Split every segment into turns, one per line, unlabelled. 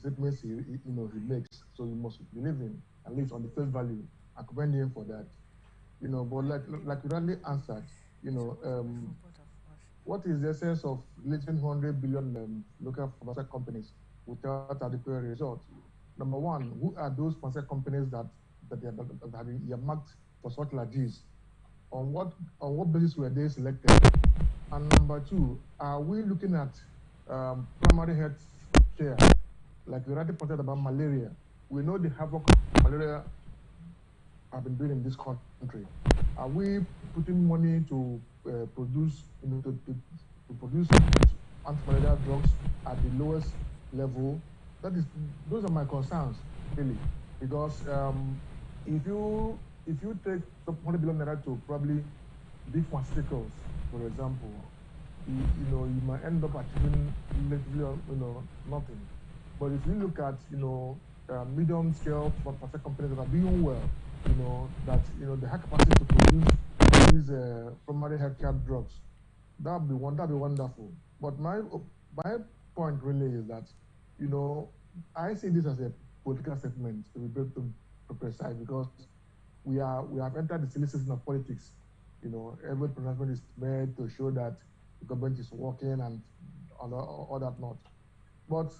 statements he makes. So you must believe him, at least on the face value. I commend him for that. But like you rightly answered, what is the essence of letting 100 billion local pharmaceutical companies without adequate results? Number one, who are those pharmaceutical companies that have been earmarked for such like this? On what basis were they selected? And number two, are we looking at primary health care, like you rightly pointed about malaria? We know the havoc malaria have been doing in this country. Are we putting money to produce, to produce anti-malaria drugs at the lowest level? Those are my concerns, really, because if you take 100 billion naira to probably big pharmaceuticals, for example, you might end up achieving nothing. But if you look at medium scale pharmaceutical companies that are doing well, that they have capacity to produce these primary healthcare drugs, that'd be wonderful. But my point really is that I see this as a political statement, to be precise, because we have entered the silly season of politics. Every pronouncement is made to show that the government is working and all that not. But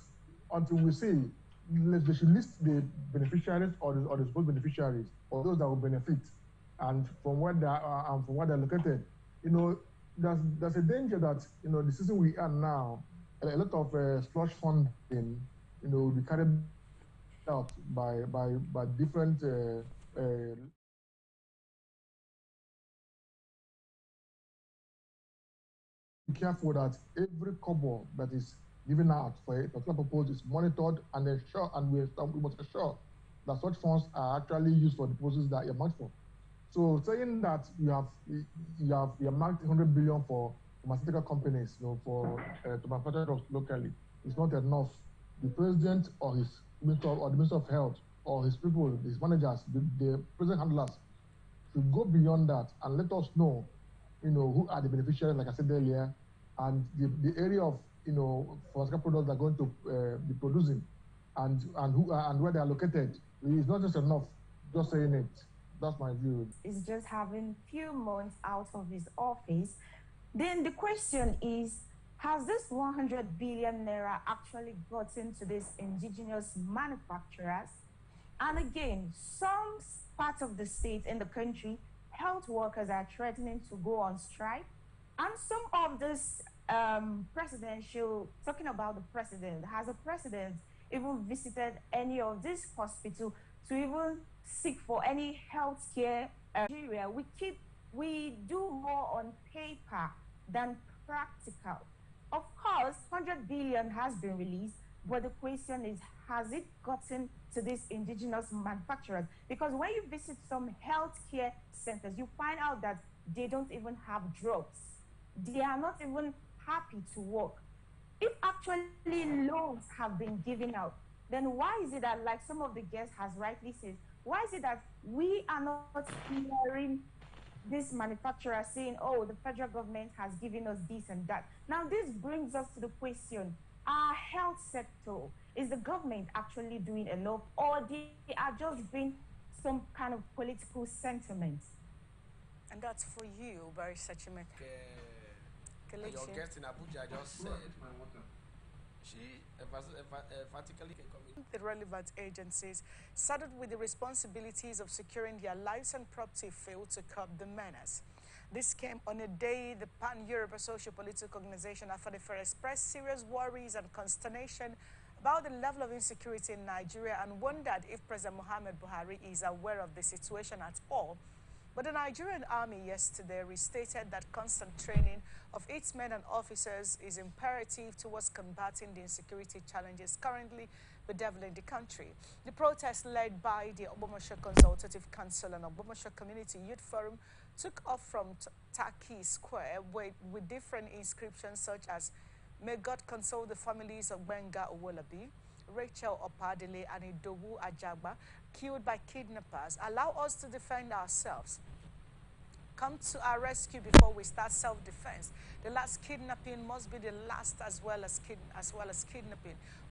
until we see, they should list the beneficiaries or the supposed beneficiaries or those that will benefit, and from where they are and from where they're located. There's a danger that the season we are now, a lot of slush funding, will be carried out by different. Be careful that every kobo that is given out for a particular purpose is monitored and ensured, and we must ensure that such funds are actually used for the purposes that you're marked for. So saying that you have marked 100 billion for pharmaceutical companies, for to manufacture drugs locally, is not enough. The president or his minister or the minister of health or his people, his managers, the present handlers, should go beyond that and let us know, who are the beneficiaries, like I said earlier, and the area of pharmaceutical products they're going to be producing, and who are, and where they are located. It's not just enough just saying it. That's my view.
Is just having few months out of his office. Then the question is, has this 100 billion naira actually gotten to these indigenous manufacturers? And again, some parts of the state in the country, health workers are threatening to go on strike. And some of this talking about the president, has the president even visited any of these hospitals to even seek for any health care? Nigeria, we do more on paper than practical. Of course, 100 billion has been released, but the question is, has it gotten to these indigenous manufacturers? Because when you visit some healthcare centers, you find out that they don't even have drugs. They are not even happy to work. If actually loans have been given out, then why is it that, like some of the guests has rightly said, why is it that we are not hearing this manufacturer saying, oh, the federal government has given us this and that? Now, this brings us to the question, our health sector, is the government actually doing enough, or they are just being some kind of political sentiment?
And that's for you, Barrister Chimeke.
Your guest in Abuja just said she emphatically
the relevant agencies, started with the responsibilities of securing their lives and property, failed to curb the menace. This came on a day the Pan-Europe Socio-Political Organization AFADEFER expressed serious worries and consternation about the level of insecurity in Nigeria and wondered if President Muhammad Buhari is aware of the situation at all. But the Nigerian army yesterday restated that constant training of its men and officers is imperative towards combating the insecurity challenges currently bedeviling the country. The protest led by the Ogbomosho Consultative Council and Ogbomosho Community Youth Forum took off from Taki Square with different inscriptions such as, "May God console the families of Benga Owolabi, Rachel Opadele and Idowu Ajagba, killed by kidnappers. Allow us to defend ourselves. Come to our rescue before we start self-defense. The last kidnapping must be the last as well as kidnapping.